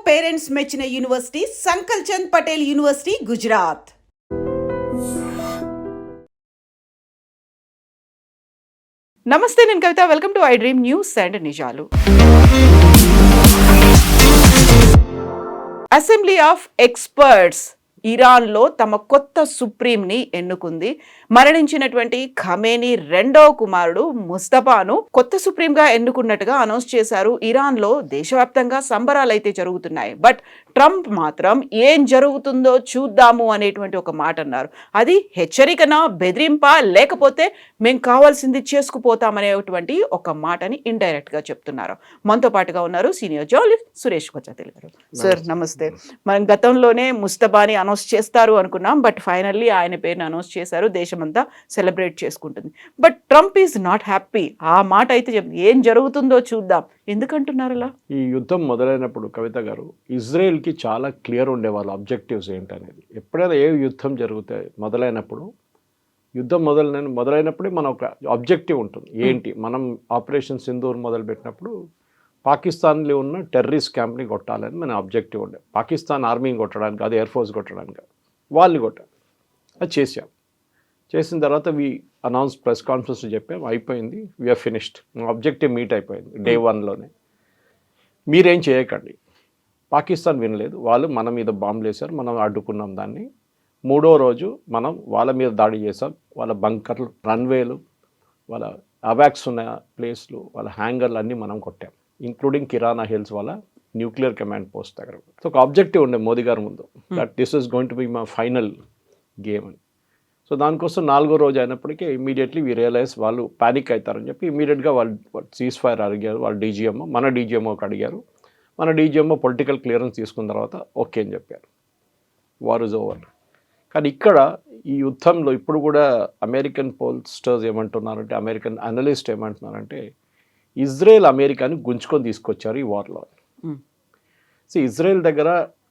Parents మెచ్చిన university Sankal Chand Patel university Gujarat. నమస్తే, నేను Kavitha. Welcome to I dream news and నిజాలు. అసెంబ్లీ ఆఫ్ ఎక్స్పర్ట్స్ ఇరాన్లో తమ కొత్త సుప్రీంని ఎన్నుకుంది. మరణించినటువంటి ఖమేనీ రెండవ కుమారుడు ముస్తఫాను కొత్త సుప్రీంగా ఎన్నుకున్నట్టుగా అనౌన్స్ చేశారు. ఇరాన్లో దేశవ్యాప్తంగా సంబరాలు అయితే జరుగుతున్నాయి. బట్ ట్రంప్ మాత్రం ఏం జరుగుతుందో చూద్దాము అనేటువంటి ఒక మాట అన్నారు. అది హెచ్చరికనా, బెదిరింపా, లేకపోతే మేము కావాల్సింది చేసుకుపోతామనేటువంటి ఒక మాటని ఇండైరెక్ట్ గా చెప్తున్నారు. మనతో పాటుగా ఉన్నారు సీనియర్ జర్నలిస్ట్ సురేష్ కొచ్చాతిల్ గారు. సార్ నమస్తే. మనం గతంలోనే ముస్తఫాని అనౌన్స్ చేస్తారు అనుకున్నాం, బట్ ఫైనల్లీ ఆయన పేరుని అనౌన్స్ చేశారు. దేశమంతా సెలబ్రేట్ చేసుకుంటుంది. But Trump is not happy. ఆ మాట అయితే ఏం జరుగుతుందో చూద్దాం ఎందుకంటున్నారు అలా? ఈ యుద్ధం మొదలైనప్పుడు కవిత గారు, ఇజ్రాయెల్కి చాలా క్లియర్ ఉండే వాళ్ళ ఆబ్జెక్టివ్స్ ఏంటనేది. ఎప్పుడైనా ఏ యుద్ధం జరుగుతాయి మొదలైనప్పుడు, యుద్ధం మొదలైనప్పుడే మన ఒక ఆబ్జెక్టివ్ ఉంటుంది. ఏంటి, మనం ఆపరేషన్ సింధూర్ మొదలుపెట్టినప్పుడు పాకిస్తాన్లో ఉన్న టెర్రరిస్ట్ క్యాంప్ని కొట్టాలని మన ఆబ్జెక్టివ్ ఉండే. పాకిస్తాన్ ఆర్మీని కొట్టడానికి, అది ఎయిర్ ఫోర్స్ కొట్టడానికి, వాళ్ళని కొట్టాలి. అది చేసాం. చేసిన తర్వాత అనౌన్స్ ప్రెస్ కాన్ఫరెన్స్ చెప్పాం, అయిపోయింది, వీఆర్ ఫినిష్డ్, ఆబ్జెక్టివ్ మీట్ అయిపోయింది డే 1లోనే. మీరేం చేయకండి. పాకిస్తాన్ వినలేదు, వాళ్ళు మన మీద బాంబులు వేశారు, మనం అడ్డుకున్నాం దాన్ని. 3వ రోజు మనం వాళ్ళ మీద దాడి చేసాం. వాళ్ళ బంకర్లు, రన్వేలు, వాళ్ళ అవాక్స్ ఉన్న ప్లేస్లు, వాళ్ళ హ్యాంగర్లు అన్నీ మనం కొట్టాం, ఇంక్లూడింగ్ కిరాణా హిల్స్ వాళ్ళ న్యూక్లియర్ కమాండ్ పోస్ట్ దగ్గర. సో ఒక ఆబ్జెక్టివ్ ఉండే మోదీ గారి ముందు, that this is going to be my final game అని. సో దానికోసం 4వ రోజు అయినప్పటికీ ఇమీడియట్లీ వీ రియలైజ్ వాళ్ళు ప్యానిక్ అవుతారని చెప్పి ఇమీడియట్గా వాళ్ళు సీజ్ ఫైర్ అడిగారు. వాళ్ళ డీజీఎంఓ, మన డీజీఎంఓకి అడిగారు. మన డీజీఎంఓ పొలిటికల్ క్లియరెన్స్ తీసుకున్న తర్వాత ఓకే అని చెప్పారు. War is over. కానీ ఇక్కడ ఈ యుద్ధంలో ఇప్పుడు కూడా అమెరికన్ పోల్స్టర్స్ ఏమంటున్నారంటే, అమెరికన్ అనలిస్ట్ ఏమంటున్నారంటే, ఇజ్రాయెల్ అమెరికాని గుంజుకొని తీసుకొచ్చారు ఈ వార్లో. సో ఇజ్రాయెల్ దగ్గర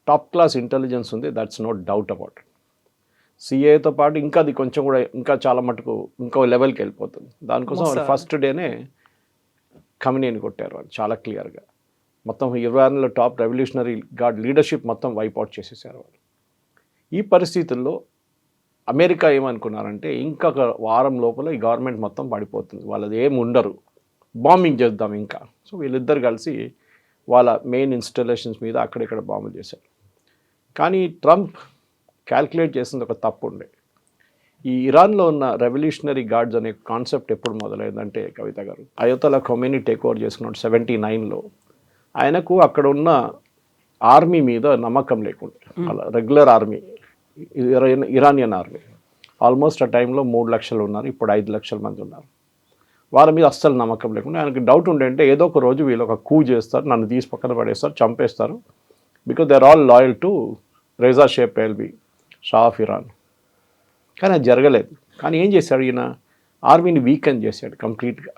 టాప్ క్లాస్ ఇంటెలిజెన్స్ ఉంది, that's no doubt about it. సిఏతో పాటు ఇంకా అది కొంచెం కూడా ఇంకా చాలా మటుకు ఇంకో లెవెల్కి వెళ్ళిపోతుంది. దానికోసం వాళ్ళు ఫస్ట్ డేనే ఖమేనీని కొట్టారు వాళ్ళు చాలా క్లియర్గా. మొత్తం ఇరాన్లో టాప్ రెవల్యూషనరీ గార్డ్ లీడర్షిప్ మొత్తం వైప్అవుట్ చేసేసారు వాళ్ళు. ఈ పరిస్థితుల్లో అమెరికా ఏమనుకున్నారంటే, ఇంకొక వారం లోపల ఈ గవర్నమెంట్ మొత్తం పడిపోతుంది, వాళ్ళది ఏమి ఉండరు, బాంబింగ్ చేద్దాం ఇంకా. సో వీళ్ళిద్దరు కలిసి వాళ్ళ మెయిన్ ఇన్స్టాలేషన్స్ మీద అక్కడిక్కడ బాంబులు చేశారు. కానీ ట్రంప్ క్యాల్కులేట్ చేసింది ఒక తప్పు ఉండే. ఈ ఇరాన్లో ఉన్న రెవల్యూషనరీ గార్డ్స్ అనే కాన్సెప్ట్ ఎప్పుడు మొదలైందంటే కవిత గారు, అయోతలా ఖొమేనీ టేక్ ఓవర్ చేసుకున్నాడు 79లో. ఆయనకు అక్కడ ఉన్న ఆర్మీ మీద నమ్మకం లేకుండా, అలా regular army, Iranian army almost ఆ టైంలో 3 లక్షలు ఉన్నారు, ఇప్పుడు 5 లక్షల మంది ఉన్నారు. వాళ్ళ మీద అస్సలు నమ్మకం లేకుండా ఆయనకి డౌట్ ఉండే, ఏదో ఒక రోజు వీళ్ళు ఒక కూ చేస్తారు, నన్ను తీసి పక్కన పడేస్తారు, చంపేస్తారు, because they are all loyal to Reza Shah Pahlavi, Shah of Iran. కానీ అది జరగలేదు. కానీ ఏం చేశాడు ఈయన, ఆర్మీని వీకెన్ చేశాడు కంప్లీట్గా.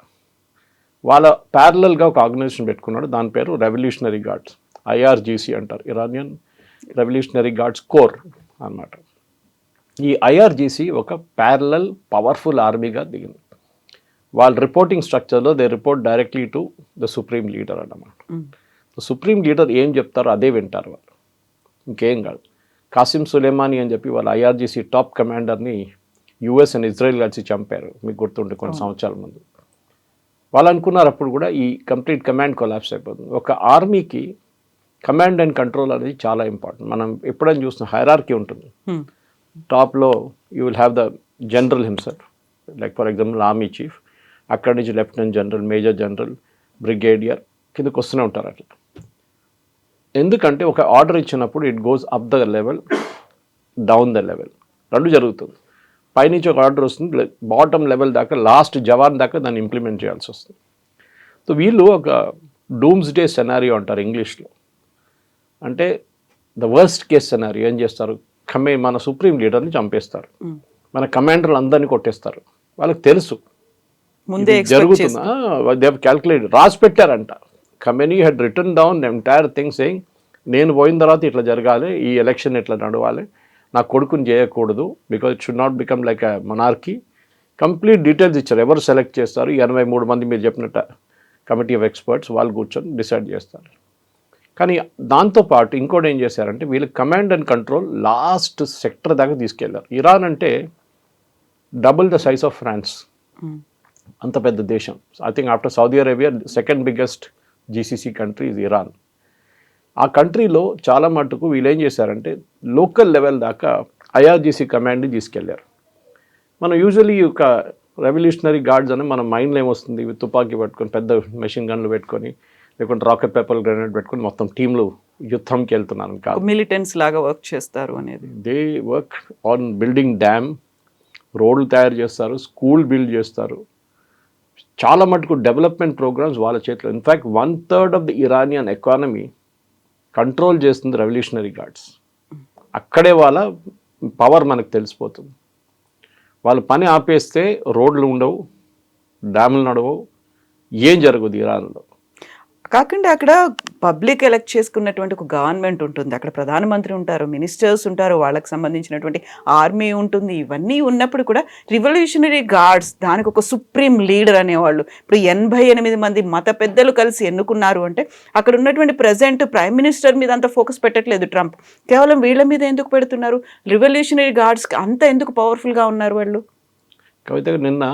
వాళ్ళ ప్యారలల్గా ఒక ఆర్గనైజేషన్ పెట్టుకున్నాడు, దాని పేరు రెవల్యూషనరీ గార్డ్స్, IRGC అంటారు, ఇరానియన్ రెవల్యూషనరీ గార్డ్స్ కోర్ అన్నమాట. ఈ IRGC ఒక ప్యారలల్ పవర్ఫుల్ ఆర్మీగా దిగింది. వాళ్ళ రిపోర్టింగ్ స్ట్రక్చర్లో they report directly to the supreme leader అన్నమాట. సుప్రీం లీడర్ ఏం చెప్తారో అదే వింటారు వాళ్ళు, ఇంకేం కాదు. కాసిం సులేమానీ అని చెప్పి వాళ్ళ IRGC టాప్ కమాండర్ని US అండ్ ఇజ్రాయెల్ కలిసి చంపారు, మీకు గుర్తుండే కొన్ని సంవత్సరాల ముందు. వాళ్ళు అనుకున్నారు అప్పుడు కూడా ఈ కంప్లీట్ కమాండ్ కొలాప్స్ అయిపోతుంది. ఒక ఆర్మీకి కమాండ్ అండ్ కంట్రోల్ అనేది చాలా ఇంపార్టెంట్. మనం ఎప్పుడైనా చూసిన హైరార్కీ ఉంటుంది. టాప్లో you will have the general himself, like for example army chief, అక్కడి నుంచి lieutenant general, major general, brigadier కిందకు వస్తూనే ఉంటారు అట్లా. ఎందుకంటే ఒక ఆర్డర్ ఇచ్చినప్పుడు it goes up the level, down the level, రెండు జరుగుతుంది. పైనుంచి ఒక ఆర్డర్ వస్తుంది, బాటమ్ లెవెల్ దాకా, లాస్ట్ జవాన్ దాకా దాన్ని ఇంప్లిమెంట్ చేయాల్సి వస్తుంది. సో వీళ్ళు ఒక డూమ్స్ డే సెనారియో అంటారు ఇంగ్లీష్లో. అంటే ద వర్స్ట్ కేస్ సెనారియో ఏం చేస్తారు, మన సుప్రీం లీడర్ని చంపేస్తారు, మన కమాండర్లు అందరినీ కొట్టేస్తారు. వాళ్ళకి తెలుసు జరుగుతుందా, దే హావ్ క్యాల్కులేటెడ్, రాసి పెట్టారంట. Khamenei had written down entire thing saying, నేను పోయిన తర్వాత ఇట్లా జరగాలి, ఈ ఎలక్షన్ ఇట్లా నడవాలి, నా కొడుకుని చేయకూడదు, because it should not become like a monarchy. Complete details ఇచ్చారు, ఎవరు సెలెక్ట్ చేస్తారు, 83 మంది మీరు చెప్పినట్ట కమిటీ ఆఫ్ ఎక్స్పర్ట్స్, వాళ్ళు కూర్చొని డిసైడ్ చేస్తారు. కానీ దాంతోపాటు ఇంకోటి ఏం చేశారంటే వీళ్ళు command and control last sector దాకా తీసుకెళ్లారు. ఇరాన్ అంటే double the size of France, అంత పెద్ద దేశం. I think after Saudi Arabia second biggest GCC country is Iran. ఆ కంట్రీలో చాలా మటుకు వీళ్ళు ఏం చేశారంటే లోకల్ లెవెల్ దాకా ఐఆర్జీసీ కమాండ్ని తీసుకెళ్లారు. మనం యూజువలీ ఒక రెవల్యూషనరీ గార్డ్స్ అని మన మైండ్లో ఏమొస్తుంది, తుపాకీ పెట్టుకొని పెద్ద మెషిన్ గన్లు పెట్టుకొని లేకుంటే రాకెట్ పేపర్ గ్రెనేడ్ పెట్టుకొని మొత్తం టీంలు యుద్ధంకి వెళ్తున్నాను కాదు. మిలిటెంట్స్ లాగా వర్క్ చేస్తారు అనేది. They work on building dam, రోడ్లు తయారు చేస్తారు, స్కూల్ బిల్డ్ చేస్తారు. చాలా మటుకు డెవలప్మెంట్ ప్రోగ్రామ్స్ వాళ్ళ చేతిలో. In fact 1/3 of the Iranian economy control చేస్తుంది రెవల్యూషనరీ గార్డ్స్. అక్కడే వాళ్ళ పవర్ మనకు తెలిసిపోతుంది. వాళ్ళు పని ఆపేస్తే రోడ్లు ఉండవు, డ్యాములు నడవవు, ఏం జరగదు ఇరాన్లో. కాకుండా అక్కడ పబ్లిక్ ఎలక్ట్ చేసుకున్నటువంటి ఒక గవర్నమెంట్ ఉంటుంది, అక్కడ ప్రధానమంత్రి ఉంటారు, మినిస్టర్స్ ఉంటారు, వాళ్ళకి సంబంధించినటువంటి ఆర్మీ ఉంటుంది. ఇవన్నీ ఉన్నప్పుడు కూడా రివల్యూషనరీ గార్డ్స్ దానికి ఒక సుప్రీం లీడర్ అనేవాళ్ళు. ఇప్పుడు 88 మంది మత పెద్దలు కలిసి ఎన్నుకున్నారు అంటే అక్కడ ఉన్నటువంటి ప్రజెంట్ ప్రైమ్ మినిస్టర్ మీద అంత ఫోకస్ పెట్టట్లేదు ట్రంప్, కేవలం వీళ్ళ మీద ఎందుకు పెడుతున్నారు? రివల్యూషనరీ గార్డ్స్కి అంత ఎందుకు పవర్ఫుల్గా ఉన్నారు వాళ్ళు? కవిత నిన్న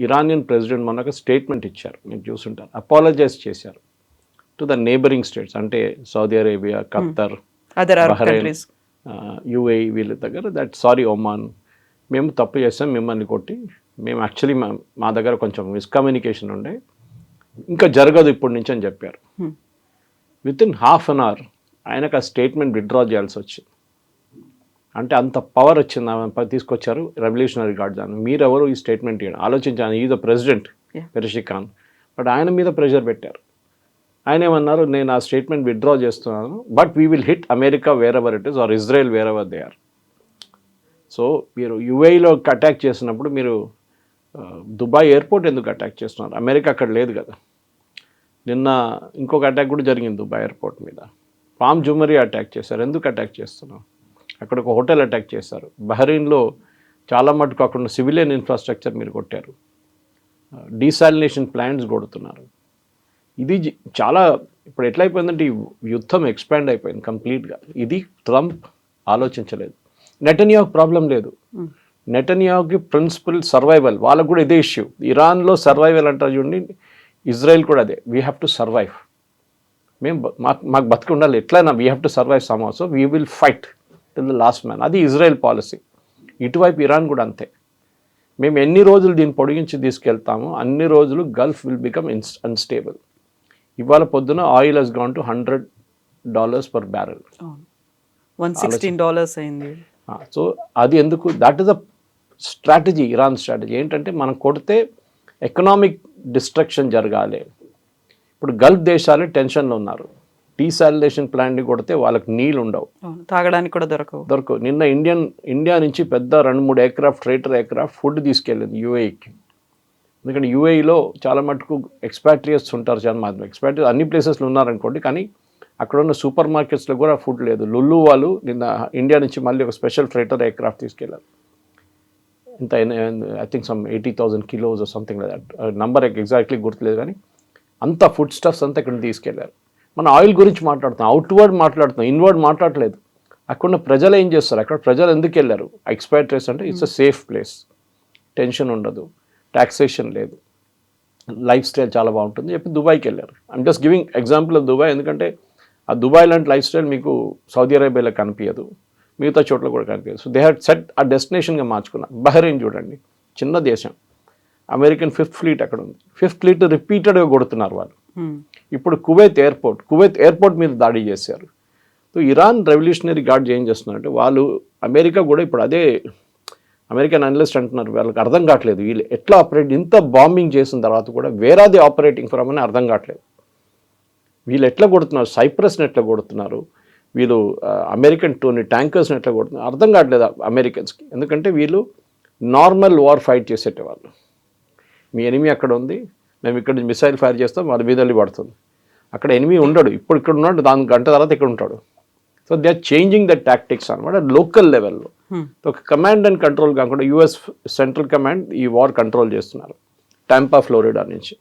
ఇరానియన్ ప్రెసిడెంట్ మనకు స్టేట్మెంట్ ఇచ్చారు, మీరు చూసుంటారు. అపాలజైజ్ చేశారు టు ద నేబరింగ్ స్టేట్స్, అంటే Saudi Arabia, Khattar, Bahrain, UAE వీళ్ళ దగ్గర. దట్ సారీ ఒమాన్, మేము తప్పు చేసాం, మిమ్మల్ని కొట్టి మేము యాక్చువల్లీ మా దగ్గర కొంచెం మిస్కమ్యూనికేషన్ ఉండే, ఇంకా జరగదు ఇప్పటి నుంచి అని చెప్పారు. వితిన్ హాఫ్ అన్ అవర్ ఆయనకు ఆ స్టేట్మెంట్ విత్డ్రా చేయాల్సి వచ్చింది. అంటే అంత పవర్ వచ్చింది, తీసుకొచ్చారు రెవల్యూషనరీ గార్డ్స్ అని. మీరెవరు ఈ స్టేట్మెంట్ ఇవ్వడం? ఆలోచించాను, ఈ ద ప్రెసిడెంట్ పెరిషిఖాన్, బట్ ఆయన మీద ప్రెషర్ పెట్టారు. ఆయన ఏమన్నారు, నేను ఆ స్టేట్మెంట్ విత్డ్రా చేస్తున్నాను, but we will hit America wherever it is or Israel wherever they are. So మీరు యుఏఈలో అటాక్ చేసినప్పుడు మీరు దుబాయ్ ఎయిర్పోర్ట్ ఎందుకు అటాక్ చేస్తున్నారు? అమెరికా అక్కడ లేదు కదా. నిన్న ఇంకొక అటాక్ కూడా జరిగింది దుబాయ్ ఎయిర్పోర్ట్ మీద. పామ్ జుమరీ అటాక్ చేశారు, ఎందుకు అటాక్ చేస్తున్నాం? అక్కడ ఒక హోటల్ అటాక్ చేశారు. బహ్రెయిన్లో చాలా మటుకు అక్కడ సివిలియన్ ఇన్ఫ్రాస్ట్రక్చర్ మీరు కొట్టారు. డీసాలినేషన్ ప్లాంట్స్ కొడుతున్నారు. ఇది చాలా ఇప్పుడు ఎట్లయిపోయిందంటే ఈ యుద్ధం ఎక్స్పాండ్ అయిపోయింది కంప్లీట్గా. ఇది ట్రంప్ ఆలోచించలేదు. నెటన్యాహు ప్రాబ్లం లేదు, నెటన్యాహుకి ప్రిన్సిపల్ సర్వైవల్, వాళ్ళకు కూడా ఇదే ఇష్యూ. ఇరాన్లో సర్వైవల్ అంటారు చూడండి, ఇజ్రాయెల్ కూడా అదే, వీ హ్యావ్ టు సర్వైవ్. మేము మాకు బతికి ఉండాలి ఎట్లయినా, we have to survive some also, we will fight till the last man. అది ఇజ్రాయెల్ పాలసీ. ఇటువైపు ఇరాన్ కూడా అంతే. మేము ఎన్ని రోజులు దీన్ని పొడిగించి తీసుకెళ్తామో అన్ని రోజులు గల్ఫ్ విల్ బికమ్ అన్స్టేబుల్. ఇవాళ పొద్దున oil has gone to $100 per barrel, $116 అయింది. సో అది ఎందుకు? That is a strategy, Iran strategy. ఏంటంటే మనం కొడితే ఎకనామిక్ డిస్ట్రక్షన్ జరగాలి. ఇప్పుడు గల్ఫ్ దేశాలు టెన్షన్లో ఉన్నారు. డీసాలినేషన్ ప్లాంట్ని కొడితే వాళ్ళకి నీళ్ళు ఉండవు, తాగడానికి కూడా దొరకవు. నిన్న ఇండియా నుంచి పెద్ద 2-3 ఎయిర్క్రాఫ్ట్, ఫ్రైటర్ ఎయిర్క్రాఫ్ట్ ఫుడ్ తీసుకెళ్ళింది యుఏఈకి. ఎందుకంటే యుఏఈలో చాలా మటుకు ఎక్స్పాట్రియట్స్ ఉంటారు, చాలా మంది ఎక్స్పాట్రియట్స్ అన్ని ప్లేసెస్లో ఉన్నారనుకోండి, కానీ అక్కడ ఉన్న సూపర్ మార్కెట్స్లో కూడా ఫుడ్ లేదు. లుల్లు వాళ్ళు నిన్న ఇండియా నుంచి మళ్ళీ ఒక స్పెషల్ ఫ్రైటర్ ఎయిర్క్రాఫ్ట్ తీసుకెళ్ళారు. ఇంత I think some 80,000 kilos something like that, number exactly గుర్తులేదు, కానీ అంత ఫుడ్ స్టఫ్స్ అంతా ఇక్కడ తీసుకెళ్లారు. మన ఆయిల్ గురించి మాట్లాడుతున్నాం, అవుట్వర్డ్ మాట్లాడుతున్నాం, ఇన్వర్డ్ మాట్లాడలేదు. అక్కడ ప్రజలు ఏం చేస్తారు? అక్కడ ప్రజలు ఎందుకు వెళ్ళారు? ఎక్స్పాట్రియట్స్ అంటే it's a safe place, tension ఉండదు, టాక్సేషన్ లేదు, లైఫ్ స్టైల్ చాలా బాగుంటుంది చెప్పి దుబాయ్కి వెళ్ళారు. I'm just giving example of Dubai, ఎందుకంటే ఆ దుబాయ్ లాంటి లైఫ్ స్టైల్ మీకు సౌదీ అరేబియాలో కనిపించదు, మిగతా చోట్ల కూడా కనిపించదు. సో దే హ్యాడ్ సెట్ ఆ డెస్టినేషన్గా మార్చుకున్నారు. బహ్రెయిన్ చూడండి, చిన్న దేశం, అమెరికన్ 5th ఫ్లీట్ అక్కడ ఉంది. 5th ఫ్లీట్ రిపీటెడ్గా కొడుతున్నారు వాళ్ళు. ఇప్పుడు కువైత్ ఎయిర్పోర్ట్ మీద దాడి చేశారు. సో ఇరాన్ రెవల్యూషనరీ గార్డ్స్ ఏం చేస్తున్నారంటే వాళ్ళు, అమెరికా కూడా ఇప్పుడు అదే, అమెరికన్ అనలిస్ట్ అంటున్నారు వాళ్ళకి అర్థం కావట్లేదు వీళ్ళు ఎట్లా ఆపరేట్, ఇంత బాంబింగ్ చేసిన తర్వాత కూడా where are the operating from అని అర్థం కావట్లేదు. వీళ్ళు ఎట్లా కొడుతున్నారు, సైప్రస్ని ఎట్లా కొడుతున్నారు, వీళ్ళు అమెరికన్ ట్యాంకర్స్ని ఎట్లా కొడుతున్నారు అర్థం కావట్లేదు అమెరికన్స్కి. ఎందుకంటే వీళ్ళు నార్మల్ వార్ ఫైట్ చేసేటవాళ్ళు. మీ ఎనిమీ అక్కడ ఉంది, మేము ఇక్కడ మిసైల్ ఫైర్ చేస్తాం, వాళ్ళ మీద వెళ్ళి పడుతుంది. అక్కడ ఎనిమీ ఉండడు, ఇప్పుడు ఇక్కడ ఉన్నాడు, దాని గంట తర్వాత ఇక్కడ ఉంటాడు. So they are changing the tactics అనమాట లోకల్ లెవెల్లో. ఒక కమాండ్ అండ్ కంట్రోల్ కాకుండా యుఎస్ సెంట్రల్ కమాండ్ ఈ వార్ కంట్రోల్ చేస్తున్నారు. టాంపా, ఫ్లోరిడా నుంచి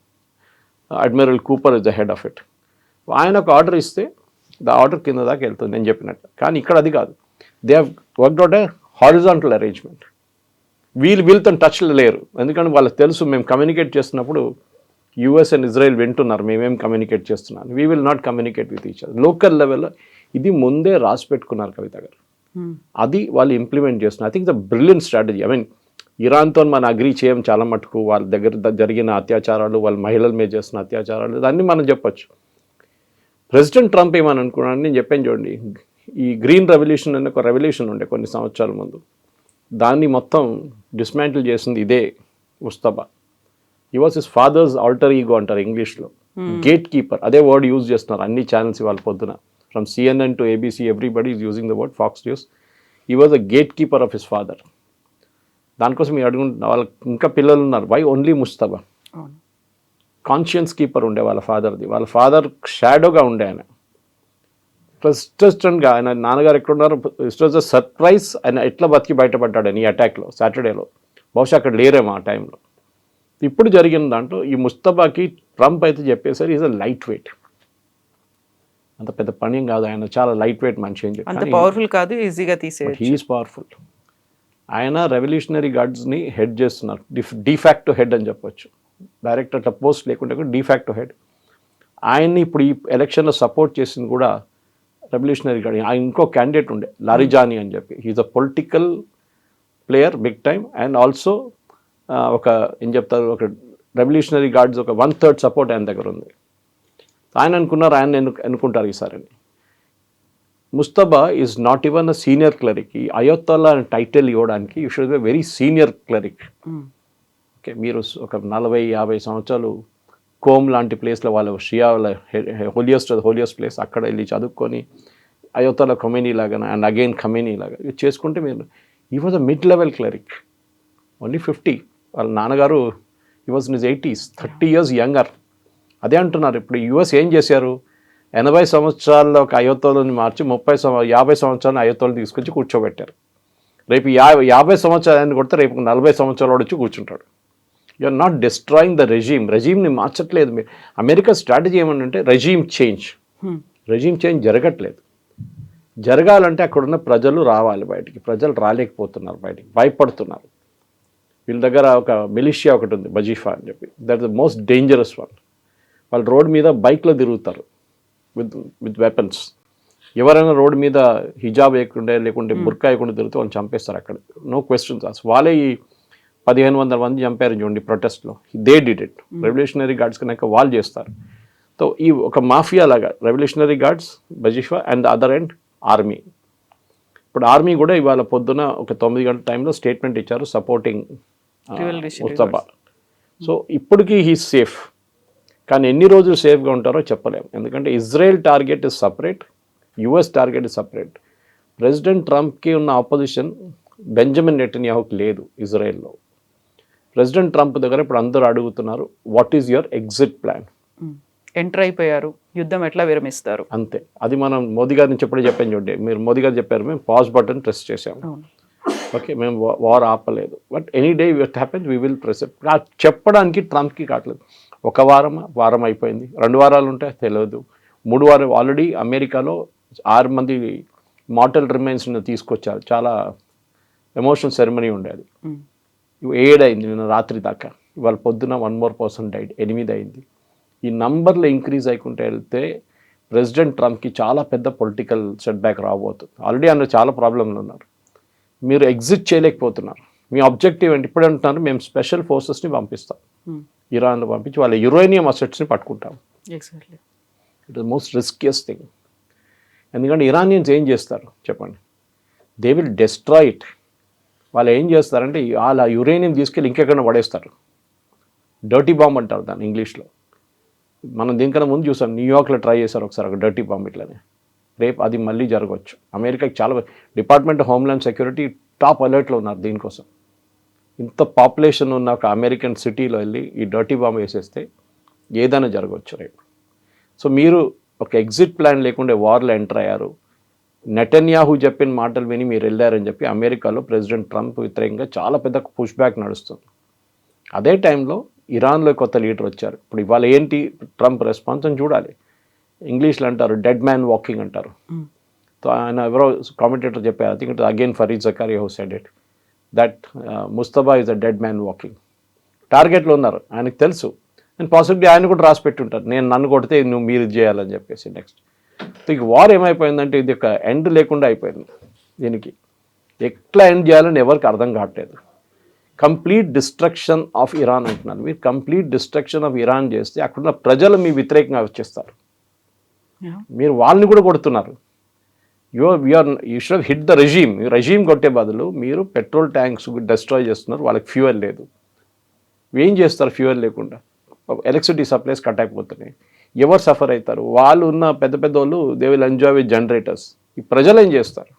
admiral Cooper is the head of it. ఆయన ఒక ఆర్డర్ ఇస్తే ద ఆర్డర్ కింద దాకా వెళ్తుంది నేను చెప్పినట్టు. కానీ ఇక్కడ అది కాదు, they have worked out A horizontal arrangement. వీళ్ళతో టచ్లో లేరు, ఎందుకంటే వాళ్ళకి తెలుసు మేము కమ్యూనికేట్ చేస్తున్నప్పుడు యూఎస్ అండ్ ఇజ్రాయెల్ వింటున్నారు మేమేం కమ్యూనికేట్ చేస్తున్నాను. We will not communicate with each other. Local లెవెల్లో ఇది ముందే రాసి పెట్టుకున్నారు కవిత గారు, అది వాళ్ళు ఇంప్లిమెంట్ చేస్తున్నారు. I think the brilliant strategy. I mean ఇరాన్తో మనం అగ్రీ చేయం చాలా మటుకు, వాళ్ళ దగ్గర జరిగిన అత్యాచారాలు, వాళ్ళ మహిళల మీద చేస్తున్న అత్యాచారాలు, దాన్ని మనం చెప్పొచ్చు. ప్రెసిడెంట్ ట్రంప్ ఏమని అనుకున్నాను నేను చెప్పాను చూడండి, ఈ గ్రీన్ రెవల్యూషన్ అనే ఒక రెవల్యూషన్ ఉండే కొన్ని సంవత్సరాల ముందు, దాన్ని మొత్తం డిస్మాంటిల్ చేసింది ఇదే Mustafa. He was his father's alter ego అంటారు ఇంగ్లీష్లో, గేట్ కీపర్, అదే వర్డ్ యూజ్ చేస్తున్నారు అన్ని ఛానల్స్ ఇవాళ పొద్దున. From CNN to ABC, everybody is using the word, Fox News. He was a gatekeeper of his father. దానికోసం మీరు అడుగుంటున్న వాళ్ళకి ఇంకా పిల్లలు ఉన్నారు, why only Mustafa? Conscience keeper ఉండే వాళ్ళ ఫాదర్ది, వాళ్ళ ఫాదర్ షాడోగా ఉండే ఆయన. ట్రస్టెడ్గా ఆయన నాన్నగారు ఎక్కడున్నారు, ఇట్ వాజ్ అ సర్ప్రైజ్. ఆయన ఎట్లా బతికి బయటపడ్డాడని ఈ అటాక్లో సాటర్డేలో, బహుశా అక్కడ లేరేమో ఆ టైంలో. ఇప్పుడు జరిగిన దాంట్లో ఈ ముస్తఫాకి ట్రంప్ అయితే చెప్పేసరి ఈజ్ అ లైట్ వెయిట్, అంత పెద్ద పని కాదు, ఆయన చాలా లైట్ వెయిట్ మనిషి అని చెప్పి, అంత పవర్ఫుల్ కాదు, ఈజీగా తీసేయచ్చు. He is powerful. ఆయన రెవల్యూషనరీ గార్డ్స్ని హెడ్ చేస్తున్నారు, డిఫాక్టో హెడ్ అని చెప్పొచ్చు. డైరెక్ట్ అట్లా పోస్ట్ లేకుంటే కూడా డిఫాక్టో హెడ్. ఆయన్ని ఇప్పుడు ఈ ఎలక్షన్లో సపోర్ట్ చేసింది కూడా రెవల్యూషనరీ గార్డ్. ఆయన ఇంకో క్యాండిడేట్ ఉండే లారిజానీ అని చెప్పి, he is a political player big time, and also ఒక ఏం చెప్తారు, ఒక రెవల్యూషనరీ గార్డ్స్ ఒక 1/3 సపోర్ట్ ఆయన దగ్గర ఉంది. ఆయన అనుకున్నారు ఆయన అనుకుంటారు ఈసారి. Mustafa is not even a senior క్లరిక్. ఈ అయోత్తల్లా అనే టైటిల్ ఇవ్వడానికి you should be very senior క్లరిక్. Okay, మీరు ఒక 40-50 సంవత్సరాలు కోమ్ లాంటి ప్లేస్లో వాళ్ళ షియా హోలియస్ట్ ప్లేస్, అక్కడ వెళ్ళి చదువుకొని అయోత్తల్లా ఖొమేనీ లాగా అండ్ అగైన్ ఖమేనీ లాగా చేసుకుంటే మీరు, ఈ was a mid level క్లరిక్, only 50. వాళ్ళ నాన్నగారు ఈ was in his 80s, 30 years younger. అదే అంటున్నారు ఇప్పుడు యుఎస్ ఏం చేశారు, 80 సంవత్సరాల్లో ఒక అయోత్తోలని మార్చి 50 సంవత్సరాలు అయోత్తోలు తీసుకొచ్చి కూర్చోబెట్టారు. రేపు 50 సంవత్సరాలు కొడితే రేపు 40 సంవత్సరాలు వచ్చి కూర్చుంటాడు. You are not destroying the రెజీమ్ని మార్చట్లేదు మీరు. అమెరికా స్ట్రాటజీ ఏమంటే రెజీమ్ చేంజ్ జరగట్లేదు. జరగాలంటే అక్కడున్న ప్రజలు రావాలి బయటికి, ప్రజలు రాలేకపోతున్నారు బయటికి, భయపడుతున్నారు. వీళ్ళ దగ్గర ఒక మిలిషియా ఒకటి ఉంది బజీఫా అని చెప్పి, that the most dangerous one. వాళ్ళు రోడ్ మీద బైక్లో తిరుగుతారు విత్ వెపన్స్. ఎవరైనా రోడ్ మీద హిజాబ్ వేయకుండా లేకుంటే బుర్కా వేయకుండా తిరిగితే వాళ్ళు చంపేస్తారు అక్కడ, నో క్వశ్చన్స్ ఆస్క్డ్. వాళ్ళే ఈ 1500 మంది చంపారు చూడండి ప్రొటెస్ట్లో, they did it. Revolutionary guards కనుక వాళ్ళు చేస్తారు. సో ఈ ఒక మాఫియా లాగా రెవల్యూషనరీ గార్డ్స్, బజీఫా and the other end army. ఇప్పుడు ఆర్మీ కూడా ఇవాళ పొద్దున ఒక 9 గంటల టైంలో స్టేట్మెంట్ ఇచ్చారు సపోర్టింగ్ ముస్తఫా. సో ఇప్పటికీ హీస్ సేఫ్, కానీ ఎన్ని రోజులు సేఫ్గా ఉంటారో చెప్పలేము. ఎందుకంటే Israel target is separate, US target is separate. President ట్రంప్కి ఉన్న ఆపోజిషన్ బెంజమిన్ నెటన్యాహుకి లేదు ఇజ్రాయెల్లో. ప్రెసిడెంట్ ట్రంప్ దగ్గర ఇప్పుడు అందరూ అడుగుతున్నారు, what is your exit plan? Enter అయిపోయారు, యుద్ధం ఎట్లా విరమిస్తారు అంతే. అది మనం మోదీ గారి నుంచి ఎప్పుడే చెప్పాను చూడండి, మీరు మోదీ గారు చెప్పారు మేము పాజ్ బటన్ ప్రెస్ చేసాము, ఓకే మేము వార్ ఆపలేదు, but any day it happens we will press. చెప్పడానికి ట్రంప్కి కావట్లేదు. ఒక వారం అయిపోయింది, 2 వారాలు ఉంటాయి తెలియదు, 3 వారాలు. ఆల్రెడీ అమెరికాలో 6 మంది మార్టల్ రిమైన్స్ని తీసుకొచ్చారు, చాలా ఎమోషనల్ సెరమనీ ఉండేది. 7 అయింది నిన్న రాత్రి దాకా, ఇవాళ పొద్దున 1 more person డైడ్, 8 అయింది. ఈ నంబర్లో ఇంక్రీజ్ అయ్యకుంటే వెళ్తే ప్రెసిడెంట్ ట్రంప్కి చాలా పెద్ద పొలిటికల్ సెట్ బ్యాక్ రాబోతుంది. ఆల్రెడీ అందులో చాలా ప్రాబ్లంలు ఉన్నారు, మీరు ఎగ్జిట్ చేయలేకపోతున్నారు. మీ ఆబ్జెక్టివ్ ఏంటి? ఇప్పుడు అంటున్నారు మేము స్పెషల్ ఫోర్సెస్ని పంపిస్తాం, ఇరాన్లో పంపించి వాళ్ళ యురేనియం అసెట్స్ని పట్టుకుంటాం. It is most riskiest thing. ఎందుకంటే ఇరానియన్స్ ఏం చేస్తారు చెప్పండి, దే విల్ డెస్ట్రాయ్ ఇట్. వాళ్ళు ఏం చేస్తారంటే వాళ్ళ యురేనియం తీసుకెళ్ళి ఇంకెక్కడ పడేస్తారు. డర్టీ బాంబ్ అంటారు దాన్ని ఇంగ్లీష్లో. మనం దీనికన్నా ముందు చూసాం, న్యూయార్క్లో ట్రై చేశారు ఒకసారి ఒక డర్టీ బాంబ్ ఇట్లనే. రేపు అది మళ్ళీ జరగవచ్చు. అమెరికాకి చాలా department of homeland security top అలర్ట్లో ఉన్నారు దీనికోసం. ఇంత పాపులేషన్ ఉన్న ఒక అమెరికన్ సిటీలో వెళ్ళి ఈ డర్టీ బాంబ్ వేసేస్తే ఏదైనా జరగవచ్చు రేపు. సో మీరు ఒక ఎగ్జిట్ ప్లాన్ లేకుండా వార్లో ఎంటర్ అయ్యారు. నెటన్యాహు చెప్పిన మాటలు విని మీరు వెళ్ళారని చెప్పి అమెరికాలో ప్రెసిడెంట్ ట్రంప్ వ్యతిరేకంగా చాలా పెద్ద పుష్ బ్యాక్ నడుస్తుంది. అదే టైంలో ఇరాన్లో కొత్త లీడర్ వచ్చారు. ఇప్పుడు ఇవాళ ఏంటి ట్రంప్ రెస్పాన్స్ అని చూడాలి. ఇంగ్లీష్లో అంటారు డెడ్ మ్యాన్ వాకింగ్ అంటారు. సో ఆయన ఎవరో కామెంటేటర్ చెప్పారు, I think it again Fareed Zakaria who said it, that Mustafa is a dead man walking. టార్గెట్లో ఉన్నారు, ఆయనకు తెలుసు. అండ్ పాసిబిలిటీ ఆయన కూడా రాసి పెట్టుంటారు, నన్ను కొడితే మీరు ఇది చేయాలని చెప్పేసి. నెక్స్ట్ సో ఇక వార్ ఏమైపోయిందంటే ఇది ఒక ఎండ్ లేకుండా అయిపోయింది. దీనికి ఎట్లా ఎండ్ చేయాలని ఎవరికి అర్థం కావట్లేదు. కంప్లీట్ డిస్ట్రక్షన్ ఆఫ్ ఇరాన్ అంటున్నారు. మీరు కంప్లీట్ డిస్ట్రక్షన్ ఆఫ్ ఇరాన్ చేస్తే అక్కడున్న ప్రజలు మీ వ్యతిరేకంగా వచ్చేస్తారు. మీరు వాళ్ళని కూడా కొడుతున్నారు. You should hit the regime కొట్టే బదులు మీరు పెట్రోల్ ట్యాంక్స్ డిస్ట్రాయ్ చేస్తున్నారు. వాళ్ళకి ఫ్యూయల్ లేదు. ఏం చేస్తారు ఫ్యూయల్ లేకుండా? ఎలక్ట్రిసిటీ సప్లైస్ కట్ అయిపోతున్నాయి. ఎవరు సఫర్ అవుతారు? వాళ్ళు ఉన్న పెద్ద పెద్ద వాళ్ళు they will enjoy with generators. ఈ ప్రజలు ఏం చేస్తారు?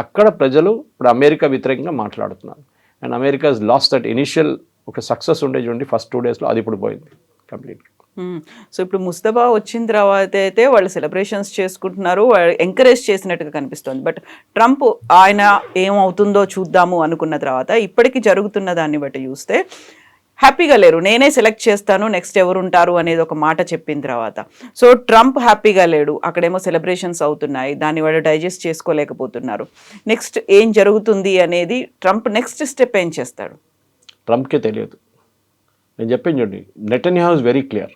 అక్కడ ప్రజలు ఇప్పుడు అమెరికా వ్యతిరేకంగా మాట్లాడుతున్నారు. And America has last that initial ఒక సక్సెస్ ఉండే చూడండి ఫస్ట్ 2 daysలో, అది ఇప్పుడు పోయింది కంప్లీట్గా. సో ఇప్పుడు ముస్తఫా వచ్చిన తర్వాత అయితే వాళ్ళు సెలబ్రేషన్స్ చేసుకుంటున్నారు, ఎంకరేజ్ చేసినట్టుగా కనిపిస్తుంది. బట్ ట్రంప్ ఆయన ఏమవుతుందో చూద్దాము అనుకున్న తర్వాత ఇప్పటికీ జరుగుతున్న దాన్ని బట్టి చూస్తే హ్యాపీగా లేరు. నేనే సెలెక్ట్ చేస్తాను, నెక్స్ట్ ఎవరు ఉంటారు అనేది ఒక మాట చెప్పిన తర్వాత సో ట్రంప్ హ్యాపీగా లేడు. అక్కడేమో సెలబ్రేషన్స్ అవుతున్నాయి, దాన్ని వాళ్ళు డైజెస్ట్ చేసుకోలేకపోతున్నారు. నెక్స్ట్ ఏం జరుగుతుంది అనేది ట్రంప్ నెక్స్ట్ స్టెప్ ఏం చేస్తాడు ట్రంప్కే తెలియదు. నేను చెప్పాను చూడండి, నెటన్యాహు ఇస్ వెరీ క్లియర్.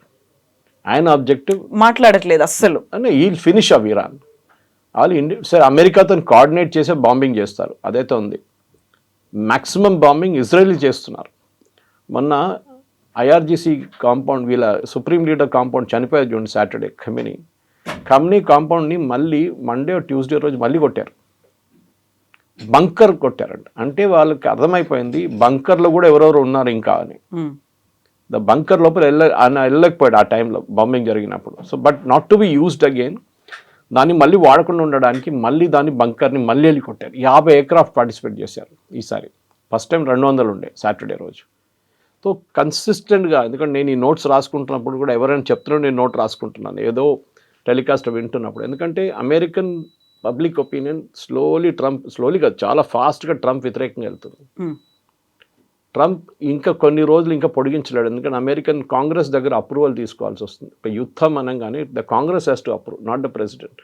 ఆయన ఆబ్జెక్టివ్ మాట్లాడట్లేదు అస్సలు. అంటే ఈ ఫినిష్ ఆఫ్ ఇరాన్. వాళ్ళు సరే అమెరికాతో కోఆర్డినేట్ చేసే బాంబింగ్ చేస్తారు, అదైతే ఉంది. మ్యాక్సిమం బాంబింగ్ ఇజ్రాయెల్ చేస్తున్నారు. మొన్న ఐఆర్జీసీ కాంపౌండ్, వీళ్ళ సుప్రీం లీడర్ కాంపౌండ్ చనిపోయారు చూడండి సాటర్డే. ఖమ్నీ కాంపౌండ్ని మళ్ళీ మండే ట్యూస్డే రోజు మళ్ళీ కొట్టారు. బంకర్ కొట్టారంట. అంటే వాళ్ళకి అర్థమైపోయింది బంకర్లో కూడా ఎవరెవరు ఉన్నారు ఇంకా అని. ద బంకర్ లోపల వెళ్ళలేకపోయాడు ఆ టైంలో బాంబింగ్ జరిగినప్పుడు. So but not to be used again, దాన్ని మళ్ళీ వాడకుండా ఉండడానికి మళ్ళీ దాన్ని బంకర్ని మళ్ళీ వెళ్ళి కొట్టారు. 50 ఎయిర్క్రాఫ్ట్ పార్టిసిపేట్ చేశారు ఈసారి. ఫస్ట్ టైం 200 ఉండే సాటర్డే రోజు. సో కన్సిస్టెంట్గా, ఎందుకంటే నేను ఈ నోట్స్ రాసుకుంటున్నప్పుడు కూడా ఎవరైనా చెప్తున్నాడు నేను నోట్ రాసుకుంటున్నాను ఏదో టెలికాస్ట్ వింటున్నప్పుడు. ఎందుకంటే అమెరికన్ పబ్లిక్ ఒపీనియన్ స్లోలీ కాదు, చాలా ఫాస్ట్గా ట్రంప్ వ్యతిరేకంగా వెళ్తుంది. ట్రంప్ ఇంకా కొన్ని రోజులు ఇంకా పొడిగించలేడు. ఎందుకంటే అమెరికన్ కాంగ్రెస్ దగ్గర అప్రూవల్ తీసుకోవాల్సి వస్తుంది. ఒక యుద్ధం అనగానే the Congress has to approve, not the president.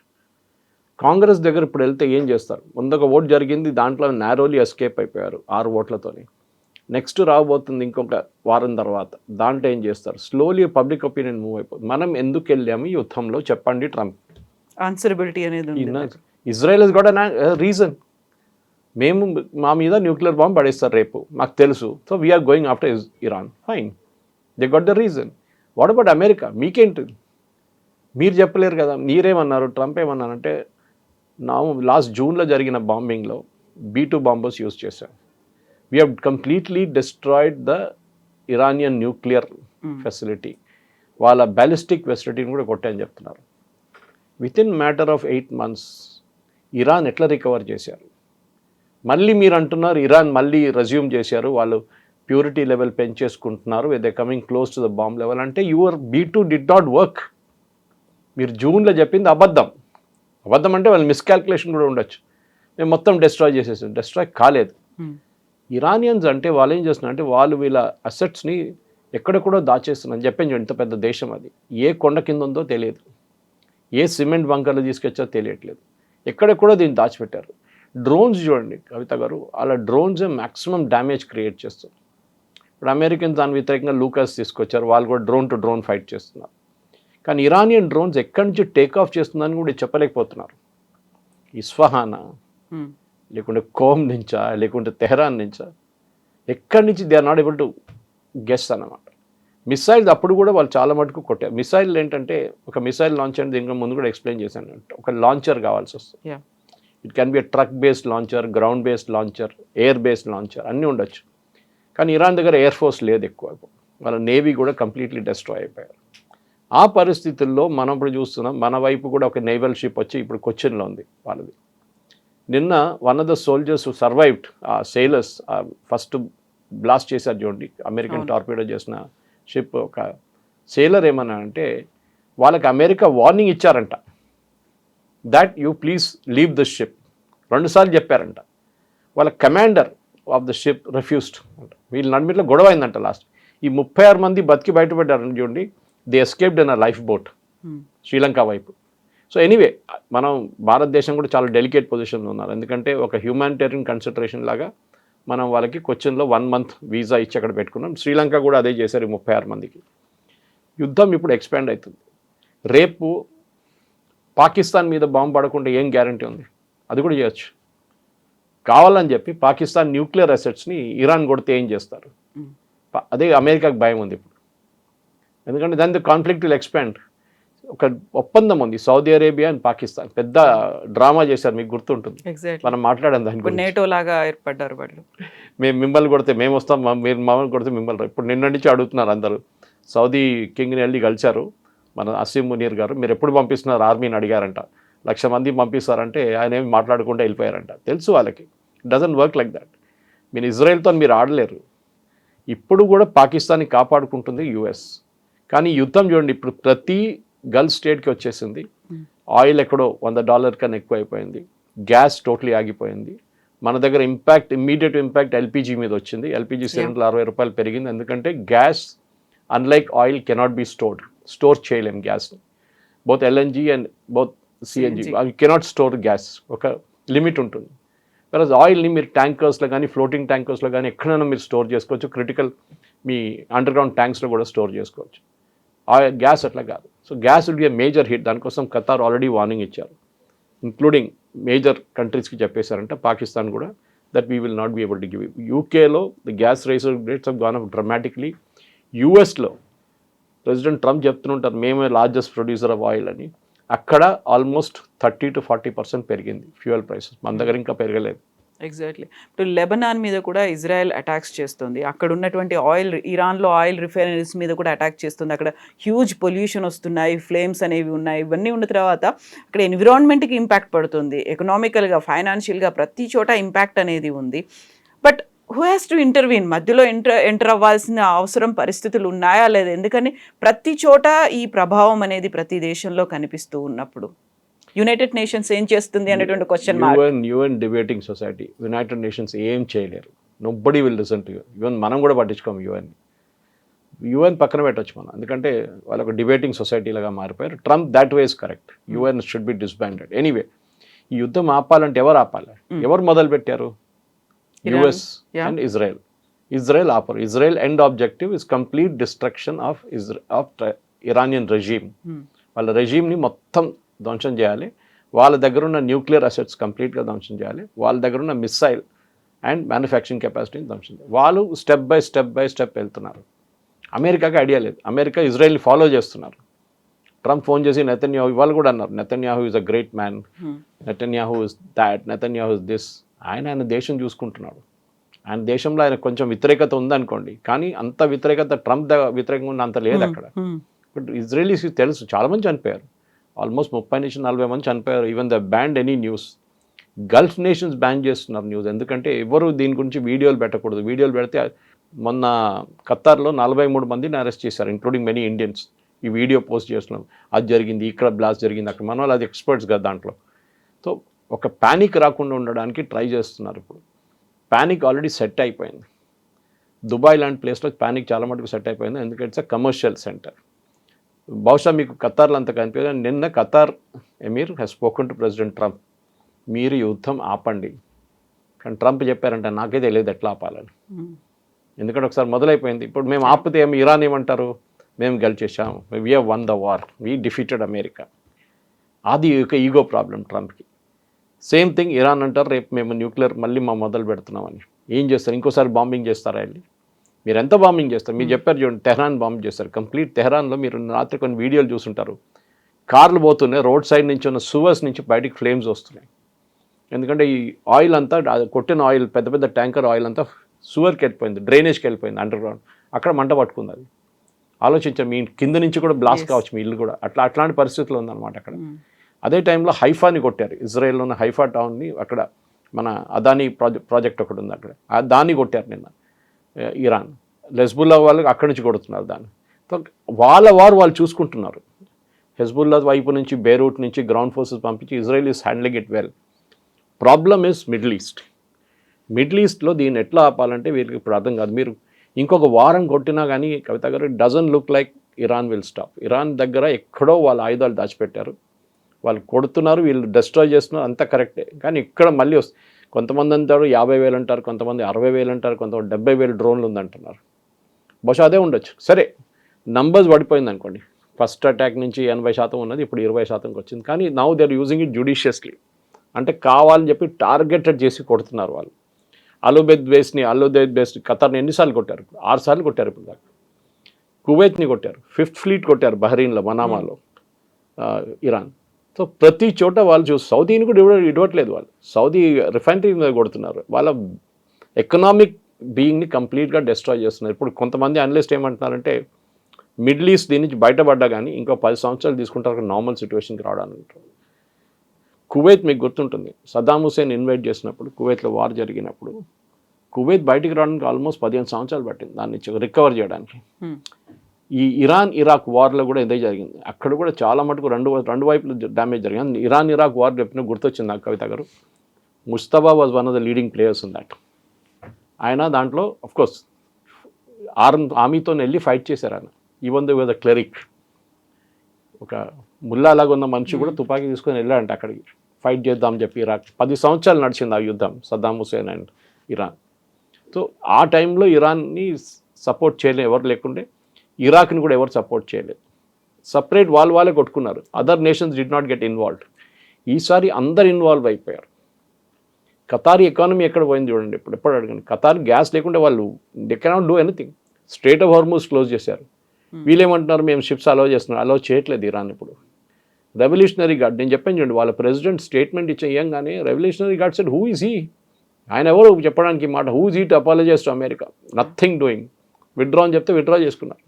Congress దగ్గర ఇప్పుడు వెళ్తే ఏం చేస్తారు? ముందొక ఓట్ జరిగింది, దాంట్లో నారోలీ ఎస్కేప్ అయిపోయారు 6 ఓట్లతోని. నెక్స్ట్ రాబోతుంది ఇంకొక వారం తర్వాత, దాంట్లో ఏం చేస్తారు? స్లోలీ పబ్లిక్ ఒపీనియన్ మూవ్ అయిపోతుంది. మనం ఎందుకు వెళ్ళాము ఈ యుద్ధంలో చెప్పండి ట్రంప్. ఆన్సరబిలిటీ అనేది Israel has got a reason. మేము మా మీద న్యూక్లియర్ బాంబ్ పడేస్తారు రేపు, మాకు తెలుసు. So we are going after Iran. Fine, they got the reason. What about America? మీకేంటి? మీరు చెప్పలేరు కదా. మీరేమన్నారు? ట్రంప్ ఏమన్నారంటే లాస్ట్ జూన్లో జరిగిన బాంబింగ్లో B2 బాంబర్స్ యూజ్ చేశాం. We have completely destroyed the Iranian nuclear facility. వాళ్ళ బ్యాలిస్టిక్ ఫెసిలిటీని కూడా కొట్టాయని చెప్తున్నారు. Within matter of 8 months Iran ఎట్లా రికవర్ చేశారు? మళ్ళీ మీరు అంటున్నారు ఇరాన్ మళ్ళీ రెజ్యూమ్ చేశారు, వాళ్ళు ప్యూరిటీ లెవెల్ పెంచేసుకుంటున్నారు, they coming close to the bomb level. అంటే your B2 did not work. మీరు జూన్లో చెప్పింది అబద్ధం. అబద్ధం అంటే వాళ్ళు మిస్కాల్కులేషన్ కూడా ఉండొచ్చు. మేము మొత్తం డిస్ట్రాయ్ చేసేసాం. డిస్ట్రాయ్ కాలేదు. ఇరానియన్స్ అంటే వాళ్ళు ఏం చేస్తున్నారు అంటే వాళ్ళు వీళ్ళ అసెట్స్ని ఎక్కడెక్కడో దాచేస్తున్నారు. చెప్పాను ఇంత పెద్ద దేశం, అది ఏ కొండ కింద ఉందో తెలియదు, ఏ సిమెంట్ బంకర్లు తీసుకొచ్చో తెలియట్లేదు, ఎక్కడెక్కడో దీన్ని దాచిపెట్టారు. డ్రోన్స్ చూడండి కవిత గారు, అలా డ్రోన్స్ మ్యాక్సిమం డ్యామేజ్ క్రియేట్ చేస్తారు. ఇప్పుడు అమెరికన్స్ దాని వ్యతిరేకంగా లూకాస్ తీసుకొచ్చారు, వాళ్ళు కూడా డ్రోన్ టు డ్రోన్ ఫైట్ చేస్తున్నారు. కానీ ఇరానియన్ డ్రోన్స్ ఎక్కడి నుంచి టేక్ ఆఫ్ చేస్తుందని కూడా చెప్పలేకపోతున్నారు. ఇస్ఫహానా లేకుంటే కోమ్ నుంచా లేకుంటే తెహరాన్ నుంచా, ఎక్కడి నుంచి they are not able to guess అన్నమాట. మిసైల్స్ అప్పుడు కూడా వాళ్ళు చాలా మటుకు కొట్టారు. మిసైల్ ఏంటంటే ఒక మిసైల్ లాంచ్ అంటే దీనికి ముందు కూడా ఎక్స్ప్లెయిన్ చేశాను, ఒక లాంచర్ కావాల్సి వస్తుంది. It can be a truck based launcher, ground based launcher, air based launcher అన్నీ ఉండొచ్చు. కానీ ఇరాన్ దగ్గర ఎయిర్ ఫోర్స్ లేదు ఎక్కువ, వాళ్ళ నేవీ కూడా కంప్లీట్లీ డిస్ట్రాయ్ అయిపోయారు. ఆ పరిస్థితుల్లో మనం ఇప్పుడు చూస్తున్నాం, మన వైపు కూడా ఒక నేవల్ షిప్ వచ్చి ఇప్పుడు కొచ్చిన్లో ఉంది వాళ్ళది. నిన్న one of the soldiers survived, ఆ సెయిలర్స్ ఫస్ట్ బ్లాస్ట్ చేశారు చూడండి, అమెరికన్ టార్పీడో చేసిన షిప్. ఒక సెయిలర్ ఏమన్నా అంటే వాళ్ళకి అమెరికా వార్నింగ్ ఇచ్చారంట, that you please leave the ship. 2 సార్లు చెప్పారంట. వాళ్ళ commander of the ship refused అంట. వీళ్ళ నడిమిట్లో గొడవ అయిందంట. లాస్ట్ ఈ 36 మంది బతికి బయటపడ్డారని చూడండి. They escaped in a life boat. Sri Lanka వైపు. సో ఎనీవే మనం భారతదేశం కూడా చాలా డెలికేట్ పొజిషన్లో ఉన్నారు. ఎందుకంటే ఒక హ్యూమానిటేరియన్ కన్సిడరేషన్ లాగా మనం వాళ్ళకి కొచ్చిన్లో 1 month వీసా ఇచ్చి అక్కడ పెట్టుకున్నాం. శ్రీలంక కూడా అదే చేశారు 36 మందికి. యుద్ధం ఇప్పుడు ఎక్స్పాండ్ అవుతుంది. రేపు పాకిస్తాన్ మీద బాంబు పడకుండా ఏం గ్యారంటీ ఉంది? అది కూడా చేయొచ్చు. కావాలని చెప్పి పాకిస్తాన్ న్యూక్లియర్ అసెట్స్ని ఇరాన్ కొడితే ఏం చేస్తారు? అదే అమెరికాకు భయం ఉంది ఇప్పుడు. ఎందుకంటే దాని కాన్ఫ్లిక్ట్ విల్ ఎక్స్పాండ్. ఒక ఒప్పందం ఉంది సౌదీ అరేబియా అండ్ పాకిస్తాన్. పెద్ద డ్రామా చేశారు, మీకు గుర్తుంటుంది. మనం మాట్లాడాం దాని గురించి. నేటో లాగా ఏర్పడ్డారు వాళ్ళు. మేము మిమ్మల్ని కొడితే మేము వస్తాం, మీరు మమ్మల్ని కొడితే మిమ్మల్ని. ఇప్పుడు నిన్న నుంచి అడుగుతున్నారు అందరూ. సౌదీ కింగ్ని వెళ్ళి కలిశారు మన అసీం మునీర్ గారు. మీరు ఎప్పుడు పంపిస్తున్నారు ఆర్మీని అడిగారంట. 1,00,000 మంది పంపిస్తారంటే ఆయన ఏమి మాట్లాడకుండా వెళ్ళిపోయారంట. తెలుసు వాళ్ళకి డజంట్ వర్క్ లైక్ దాట్. మీరు ఇజ్రాయెల్తో మీరు ఆడలేరు. ఇప్పుడు కూడా పాకిస్తాన్ని కాపాడుకుంటుంది యుఎస్. కానీ యుద్ధం చూడండి, ఇప్పుడు ప్రతి గల్ఫ్ స్టేట్కి వచ్చేసింది. ఆయిల్ ఎక్కడో $100 కన్నా ఎక్కువ అయిపోయింది. గ్యాస్ టోటలీ ఆగిపోయింది. మన దగ్గర ఇమ్మీడియట్ ఇంపాక్ట్ ఎల్పిజి మీద వచ్చింది. ఎల్పిజి సిలిండర్లు $60 పెరిగింది. ఎందుకంటే gas unlike oil cannot be store చేయలేం గ్యాస్ని. Both LNG and both CNG అవి కెనాట్ స్టోర్ గ్యాస్. ఒక లిమిట్ ఉంటుంది. ప్లస్ ఆయిల్ని మీరు ట్యాంకర్స్లో కానీ ఫ్లోటింగ్ ట్యాంకర్స్లో కానీ ఎక్కడైనా మీరు స్టోర్ చేసుకోవచ్చు. క్రిటికల్ మీ అండర్ గ్రౌండ్ ట్యాంక్స్లో కూడా స్టోర్ చేసుకోవచ్చు. గ్యాస్ అట్లా కాదు. So gas will be a major hit. దానికోసం ఖతార్ ఆల్రెడీ వార్నింగ్ ఇచ్చారు. ఇంక్లూడింగ్ మేజర్ కంట్రీస్కి చెప్పేశారంట, పాకిస్తాన్ కూడా, that we will not be able to give. యూకేలో the gas rates have gone up dramatically. యూఎస్లో ప్రెసిడెంట్ ట్రంప్ చెప్తుంటారు మేమే లార్జెస్ట్ ప్రొడ్యూసర్ ఆఫ్ ఆయిల్ అని. అక్కడ ఆల్మోస్ట్ 30 to 40% పెరిగింది ఫ్యూయల్ ప్రైసెస్. మన దగ్గర ఇంకా పెరగలేదు. ఎగ్జాక్ట్లీ. ఇప్పుడు లెబనాన్ మీద కూడా ఇజ్రాయెల్ అటాక్స్ చేస్తుంది. అక్కడ ఉన్నటువంటి ఇరాన్లో ఆయిల్ రిఫైనరీస్ మీద కూడా అటాక్ చేస్తుంది. అక్కడ హ్యూజ్ పొల్యూషన్ వస్తున్నాయి, ఫ్లేమ్స్ అనేవి ఉన్నాయి. ఇవన్నీ ఉన్న తర్వాత అక్కడ ఎన్విరాన్మెంట్కి ఇంపాక్ట్ పడుతుంది. ఎకనామికల్గా, ఫైనాన్షియల్గా ప్రతి చోట ఇంపాక్ట్ అనేది ఉంది. But who has to intervene? మధ్యలో ఎంటర్ అవ్వాల్సిన అవసరం, పరిస్థితులు ఉన్నాయా లేదా? ఎందుకని ప్రతి చోట ఈ ప్రభావం అనేది ప్రతి దేశంలో కనిపిస్తూ ఉన్నప్పుడు యునైటెడ్ నేషన్స్ ఏం చేస్తుంది అనేటువంటి question mark. UN debating society, United nations ఏం చేయలేరు. Nobody will listen to you. Even మనం కూడా పట్టించుకోము యుఎన్ పక్కన పెట్టవచ్చు మనం. ఎందుకంటే వాళ్ళు ఒక డిబేటింగ్ సొసైటీలాగా మారిపోయారు. Trump that way is correct. UN should be disbanded. Anyway ఈ యుద్ధం ఆపాలంటే ఎవరు ఆపాలి? ఎవరు మొదలు పెట్టారు? US and Israel. ఇజ్రాయెల్ ఆపరు. Israel end objective is complete destruction of Iranian regime. వాళ్ళ రెజీమ్ని మొత్తం ధ్వంసం చేయాలి. వాళ్ళ దగ్గర ఉన్న న్యూక్లియర్ అసెట్స్ కంప్లీట్గా ధ్వంసం చేయాలి. వాళ్ళ దగ్గర ఉన్న మిస్సైల్ అండ్ మ్యానుఫ్యాక్చరింగ్ కెపాసిటీని ధ్వంసం చేయాలి. వాళ్ళు స్టెప్ బై స్టెప్ వెళ్తున్నారు. అమెరికాకి ఐడియా లేదు. అమెరికా ఇజ్రాయెల్ని ఫాలో చేస్తున్నారు. ట్రంప్ ఫోన్ చేసి నెతన్యాహు ఇవాళ కూడా అన్నారు, Netanyahu is a great man, Netanyahu is that, Netanyahu is this. ఆయన దేశం చూసుకుంటున్నాడు. ఆయన దేశంలో ఆయన కొంచెం వ్యతిరేకత ఉందనుకోండి, కానీ అంత వ్యతిరేకత ట్రంప్ వ్యతిరేకంగా ఉన్న అంత లేదు అక్కడ. బట్ ఇజ్రాయలీస్కి తెలుసు, చాలామంది చనిపోయారు. ఆల్మోస్ట్ 30 నుంచి 40 మంది చనిపోయారు. Even the band any news. Gulf nations ban చేస్తున్నారు న్యూస్. ఎందుకంటే ఎవరు దీని గురించి వీడియోలు పెట్టకూడదు. వీడియోలు పెడితే మొన్న ఖతార్లో 43 మందిని అరెస్ట్ చేశారు, ఇంక్లూడింగ్ మెనీ ఇండియన్స్. ఈ వీడియో పోస్ట్ చేస్తున్నాం, అది జరిగింది, ఇక్కడ బ్లాస్ట్ జరిగింది, అక్కడ. మన వాళ్ళు అది ఎక్స్పర్ట్స్ కదా దాంట్లో. సో ఒక ప్యానిక్ రాకుండా ఉండడానికి ట్రై చేస్తున్నారు. ఇప్పుడు ప్యానిక్ ఆల్రెడీ సెట్ అయిపోయింది. దుబాయ్ లాంటి ప్లేస్లో ప్యానిక్ చాలా మటుకు సెట్ అయిపోయింది. ఎందుకంటే ఇట్స్ అ కమర్షియల్ సెంటర్. బహుశా మీకు ఖతార్లో అంత కనిపించదు. నిన్న Qatar ఎమీర్ has spoken to president Trump, మీరు యుద్ధం ఆపండి. కానీ ట్రంప్ చెప్పారంటే నాకే తెలియదు ఎట్లా ఆపాలని. ఎందుకంటే ఒకసారి మొదలైపోయింది. ఇప్పుడు మేము ఆపితే ఏమి ఇరాన్ ఏమంటారు, మేము గెలిచేసాము, we have won the war, we defeated America. అది ఒక ఈగో ప్రాబ్లం ట్రంప్కి. సేమ్ థింగ్ ఇరాన్ అంటారు, రేపు మేము న్యూక్లియర్ మళ్ళీ మొదలు పెడుతున్నామని. ఏం చేస్తారు? ఇంకోసారి బాంబింగ్ చేస్తారా వెళ్ళి? మీరు ఎంత బాంబింగ్ చేస్తారు? మీరు చెప్పారు చూడండి, తెహరాన్ బాంబ్ చేస్తారు. కంప్లీట్ తెహరాన్లో మీరు రాత్రి కొన్ని వీడియోలు చూసుంటారు. కార్లు పోతున్నాయి, రోడ్ సైడ్ నుంచి ఉన్న సువర్స్ నుంచి బయటికి ఫ్లేమ్స్ వస్తున్నాయి. ఎందుకంటే ఈ ఆయిల్ అంతా, కొట్టిన ఆయిల్, పెద్ద పెద్ద ట్యాంకర్ ఆయిల్ అంతా సువర్కి వెళ్ళిపోయింది, డ్రైనేజ్కి వెళ్ళిపోయింది, అండర్ గ్రౌండ్. అక్కడ మంట పట్టుకుంది. అది ఆలోచించాం, మీ కింద నుంచి కూడా బ్లాస్ట్ కావచ్చు, మీ ఇల్లు కూడా. అట్లాంటి పరిస్థితులు ఉందన్నమాట అక్కడ. అదే టైంలో హైఫాని కొట్టారు. ఇజ్రాయెల్లో ఉన్న హైఫా టౌన్ని, అక్కడ మన అదానీ ప్రాజెక్ట్ ఒకటి ఉంది అక్కడ, దాన్ని కొట్టారు నిన్న ఇరాన్. హెజ్బుల్లా వాళ్ళకి అక్కడి నుంచి కొడుతున్నారు దాన్ని. వాళ్ళు చూసుకుంటున్నారు. హెజ్బుల్లా వైపు నుంచి, బేరూట్ నుంచి గ్రౌండ్ ఫోర్సెస్ పంపించి Israel is handling it well. Problem is middle east. Middle ఈస్ట్లో దీన్ని ఎట్లా ఆపాలంటే వీళ్ళకి ఇప్పుడు అర్థం కాదు. మీరు ఇంకొక వారం కొట్టినా కానీ కవిత గారు, doesn't look like Iran will stop. Iran దగ్గర ఎక్కడో వాళ్ళ ఆయుధాలు దాచిపెట్టారు, వాళ్ళు కొడుతున్నారు, వీళ్ళు డిస్ట్రాయ్ చేస్తున్నారు, అంతా కరెక్టే. కానీ ఇక్కడ మళ్ళీ కొంతమంది అంటారు 50,000 అంటారు, కొంతమంది 60,000 అంటారు, కొంతమంది 70,000 డ్రోన్లు ఉందంటున్నారు. బహుశా అదే ఉండొచ్చు. సరే, నంబర్స్ పడిపోయింది అనుకోండి. ఫస్ట్ అటాక్ నుంచి 80% ఉన్నది, ఇప్పుడు 20%కి వచ్చింది. కానీ now they are using it judiciously. అంటే కావాలని చెప్పి టార్గెటెడ్ చేసి కొడుతున్నారు వాళ్ళు. అలోబెద్ బేస్ని ఖతర్ని ఎన్నిసార్లు కొట్టారు? 6 సార్లు కొట్టారు ఇప్పుడు దాకా. కువైత్ని కొట్టారు, 5th ఫ్లీట్ కొట్టారు బహ్రెయిన్లో, మనామాలో, ఇరాన్. సో ప్రతి చోట వాళ్ళు సౌదీని కూడా ఇవ్వట్లేదు. వాళ్ళు సౌదీ రిఫైనరీ మీద కొడుతున్నారు. వాళ్ళ ఎకనామిక్ బీయింగ్ని కంప్లీట్గా డిస్ట్రాయ్ చేస్తున్నారు. ఇప్పుడు కొంతమంది అనలిస్ట్ ఏమంటున్నారంటే మిడిల్ ఈస్ట్ దీని నుంచి బయటపడ్డా కానీ ఇంకో 10 సంవత్సరాలు తీసుకుంటారు నార్మల్ సిచ్యువేషన్కి రావడానికి. కువైత్ మీకు గుర్తుంటుంది, సద్దాం హుసేన్ ఇన్వైట్ చేసినప్పుడు, కువైత్లో వార్ జరిగినప్పుడు కువైత్ బయటికి రావడానికి ఆల్మోస్ట్ 15 సంవత్సరాలు పట్టింది దాన్ని రికవర్ చేయడానికి. ఈ ఇరాన్ ఇరాక్ వార్లో కూడా ఇదే జరిగింది. అక్కడ కూడా చాలా మటుకు రెండు వైపులు డ్యామేజ్ జరిగింది. ఇరాన్ ఇరాక్ వార్ చెప్పిన గుర్తొచ్చింది నాకు కవిత గారు. Mustafa was one of the leading players in that. ఆయన దాంట్లో అఫ్కోర్స్ ఆర్మీతో వెళ్ళి ఫైట్ చేశారు ఆయన. ఈవెన్ దో ద క్లెరిక్, ఒక ముల్లాలాగా ఉన్న మనిషి కూడా తుపాకీ తీసుకొని వెళ్ళాడంట అక్కడికి ఫైట్ చేద్దామని చెప్పి. ఇరాక్ 10 సంవత్సరాలు నడిచింది ఆ యుద్ధం, Saddam Hussein and Iran. So ఆ టైంలో ఇరాన్ని సపోర్ట్ చేయలేదు ఎవరు లేకుండే, ఇరాక్ని కూడా ఎవరు సపోర్ట్ చేయలేదు. సపరేట్ వాళ్ళే కొట్టుకున్నారు. Other nations did not get involved. ఈసారి అందరు ఇన్వాల్వ్ అయిపోయారు. ఖతార్ ఎకానమీ ఎక్కడ పోయింది చూడండి. ఎప్పుడు అడగండి, ఖతార్ గ్యాస్ లేకుంటే వాళ్ళు they cannot do anything. Strait of Hormuz close చేశారు. వీళ్ళేమంటున్నారు, మేము షిప్స్ అలౌ చేస్తున్నాం. అలౌ చేయట్లేదు ఇరాన్ ఇప్పుడు. రెవల్యూషనరీ గార్డ్, నేను చెప్పాను చూడండి, వాళ్ళ ప్రెసిడెంట్ స్టేట్మెంట్ ఇచ్చేయంగానే revolutionary guard said who is he, ఆయన ఎవరు చెప్పడానికి మాట, who is he to apologise to America, nothing doing, withdraw అని చెప్తే విత్డ్రా చేసుకున్నారు.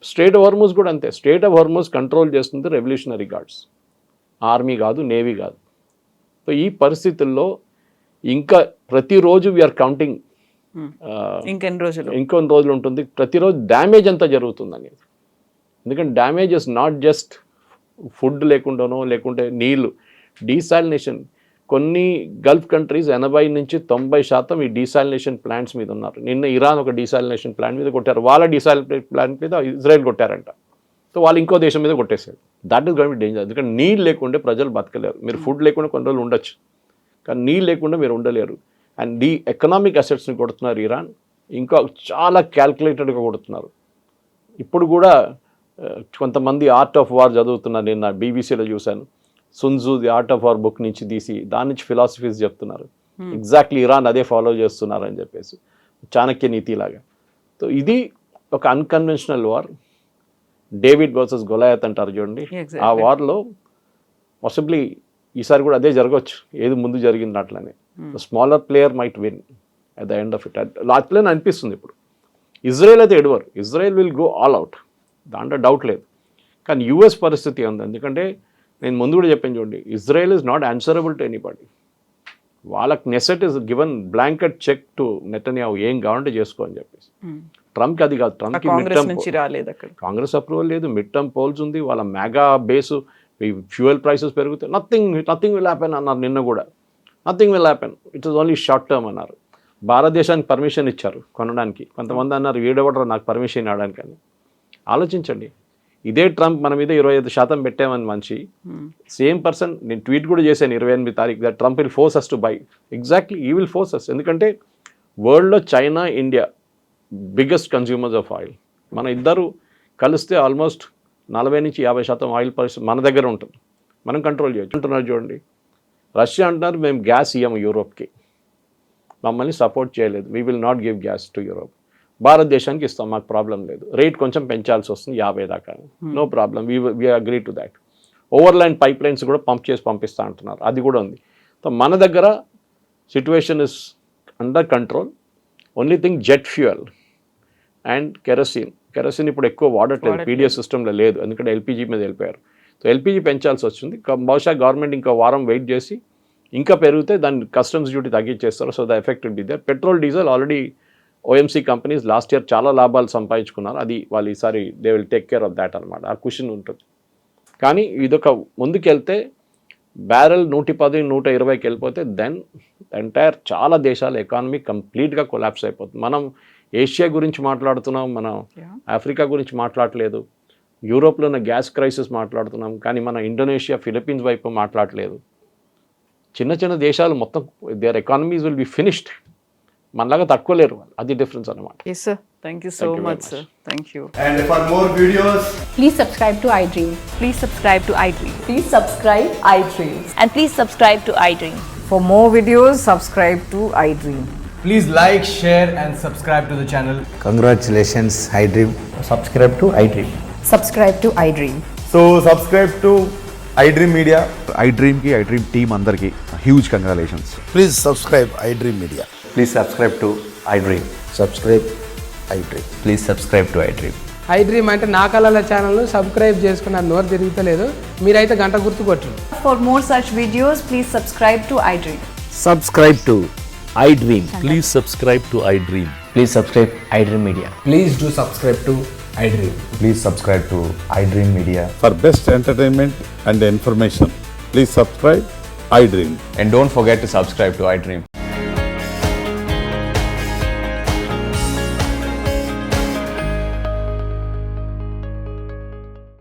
స్ట్రేట్ ఆఫ్ హార్మూజ్ కూడా అంతే. స్ట్రేట్ ఆఫ్ హార్మూజ్ కంట్రోల్ చేస్తుంది రెవల్యూషనరీ గార్డ్స్, ఆర్మీ కాదు, నేవీ కాదు. సో ఈ పరిస్థితుల్లో ఇంకా ప్రతిరోజు వీఆర్ కౌంటింగ్ ఇంకొన్ని రోజులు ఉంటుంది. ప్రతిరోజు డ్యామేజ్ అంతా జరుగుతుంది అనేది. ఎందుకంటే damage is not just food లేకుండానో, లేకుంటే నీళ్ళు, డీసాలినేషన్. కొన్ని గల్ఫ్ కంట్రీస్ 80 నుంచి 90% ఈ డీసాలినేషన్ ప్లాంట్స్ మీద ఉన్నారు. నిన్న ఇరాన్ ఒక డీసాలినేషన్ ప్లాంట్ మీద కొట్టారు. వాళ్ళ డీసాలినేషన్ ప్లాంట్ మీద ఇజ్రాయెల్ కొట్టారంట. సో వాళ్ళు ఇంకో దేశం మీద కొట్టేశారు. That is going to be danger. ఎందుకంటే నీళ్ళు లేకుంటే ప్రజలు బతకలేరు. మీరు ఫుడ్ లేకుండా కొన్ని రోజులు ఉండొచ్చు, కానీ నీళ్ళు లేకుండా మీరు ఉండలేరు. అండ్ ది ఎకనామిక్ అసెట్స్ని కొడుతున్నారు ఇరాన్. ఇంకా చాలా క్యాల్కులేటెడ్గా కొడుతున్నారు. ఇప్పుడు కూడా కొంతమంది ఆర్ట్ ఆఫ్ వార్ చదువుతున్నారు. నేను బీబీసీలో చూశాను, Sun Tzu the art of war book నుంచి తీసి దాని నుంచి ఫిలాసఫీస్ చెప్తున్నారు. ఎగ్జాక్ట్లీ ఇరాన్ అదే ఫాలో చేస్తున్నారు అని చెప్పేసి, చాణక్య నీతిలాగా. సో ఇది ఒక unconventional war. David versus Goliath అంటారు చూడండి. ఆ వార్లో పాసిబ్లీ ఈసారి కూడా అదే జరగవచ్చు, ఏది ముందు జరిగింది అట్లనే. Smaller player might win at the end of it. అట్లనే అనిపిస్తుంది ఇప్పుడు. ఇజ్రాయెల్ అయితే ఎడవరు, Israel will go all out, దాంట్లో డౌట్ లేదు. కానీ యూఎస్ పరిస్థితి ఉంది. ఎందుకంటే నేను ముందు కూడా చెప్పాను చూడండి, Israel is not answerable to anybody. వాళ్ళకి Knesset is given blanket check to Netanyahu, ఏం కావాలంటే చేసుకో అని చెప్పేసి. ట్రంప్కి అది కాదు. ట్రంప్కి కాంగ్రెస్ అప్రూవల్ లేదు, మిడ్ టర్మ్ పోల్స్ ఉంది, వాళ్ళ మెగా బేసు, ఫ్యూయల్ ప్రైసెస్ పెరుగుతాయి. నథింగ్ విల్ హ్యాపెన్ అన్నారు నిన్న కూడా. Nothing will happen, it is only short term అన్నారు. భారతదేశానికి పర్మిషన్ ఇచ్చారు కొనడానికి. కొంతమంది అన్నారు వీడెవడరా నాకు పర్మిషన్ ఇవ్వడానికి అని. ఆలోచించండి, ఇదే ట్రంప్ మన మీద 25% పెట్టామని మనిషి, సేమ్ పర్సన్, నేను ట్వీట్ కూడా చేశాను 28వ తారీఖు, that Trump will force us to buy. Exactly ఈ విల్ ఫోర్స్ అస్. ఎందుకంటే వరల్డ్లో China, India biggest consumers of oil. మన ఇద్దరు కలిస్తే ఆల్మోస్ట్ 40 నుంచి 50% ఆయిల్ పరిస్థితి మన దగ్గర ఉంటుంది. మనం కంట్రోల్ చేయొచ్చు అంటున్నారు చూడండి. రష్యా అంటున్నారు మేము గ్యాస్ ఇవ్వము యూరోప్కి, మమ్మల్ని సపోర్ట్ చేయలేదు, we will not give gas to Europe. భారతదేశానికి ఇస్తాం, మాకు ప్రాబ్లం లేదు, రేట్ కొంచెం పెంచాల్సి వస్తుంది 50 దాకా, no problem, we agree to that. Overland pipelines కూడా పంపిస్తా అంటున్నారు, అది కూడా ఉంది. సో మన దగ్గర situation is under control. Only thing jet fuel and kerosene ఇప్పుడు ఎక్కువ వాడట్లేదు, పీడిఎస్ సిస్టంలో లేదు, ఎందుకంటే ఎల్పీజీ మీద వెళ్ళిపోయారు. సో ఎల్పీజీ పెంచాల్సి వచ్చింది. బహుశా గవర్నమెంట్ ఇంకా వారం వెయిట్ చేసి ఇంకా పెరిగితే దాన్ని కస్టమ్స్ డ్యూటీ తగ్గించేస్తారు. So the effect will be there. Petrol, diesel already OMC companies last year చాలా లాభాలు సంపాదించుకున్నారు. అది వాళ్ళు ఈసారి they will take care of that అనమాట. ఆ క్వశ్చన్ ఉంటుంది. కానీ ఇదొక ముందుకెళ్తే బ్యారెల్ 110, 120కి వెళ్ళిపోతే దెన్ ఎంటైర్ చాలా దేశాల ఎకానమీ కంప్లీట్గా కొలాప్స్ అయిపోతుంది. మనం ఏషియా గురించి మాట్లాడుతున్నాం, మనం ఆఫ్రికా గురించి మాట్లాడలేదు. యూరోప్లో ఉన్న గ్యాస్ క్రైసిస్ మాట్లాడుతున్నాం, కానీ మన ఇండోనేషియా, ఫిలిప్పీన్స్ వైపు మాట్లాడలేదు. చిన్న చిన్న దేశాలు మొత్తం their economies will be finished, మనలాగా తట్టుకోలేరు వాళ్ళు. అది డిఫరెన్స్ అనమాట. Yes sir, thank you so Thank you very much much. Sir. Thank you. And for more videos, Please subscribe to iDream. Please subscribe to iDream. Please subscribe iDream. And please subscribe to iDream. For more videos, subscribe to iDream. please like, share, and subscribe to the channel. Congratulations, iDream. subscribe to iDream. Subscribe to iDream. So subscribe to iDream Media. iDream ki iDream team అందరికి huge congratulations. Please subscribe iDream Media. Please subscribe to iDream. Subscribe iDream. Please subscribe to iDream. iDream అంటే నా కళల ఛానల్ను subscribe చేసుకున్న నోరు తిరుగుతలేదు, మీరైతే గంట గుర్తు కొట్టండి. For more such videos, please subscribe to iDream. Subscribe to iDream. Please subscribe to iDream. Please subscribe iDream Media. Please do subscribe to iDream. Please subscribe to iDream Media. For best entertainment and information, please subscribe iDream. And don't forget to subscribe to iDream.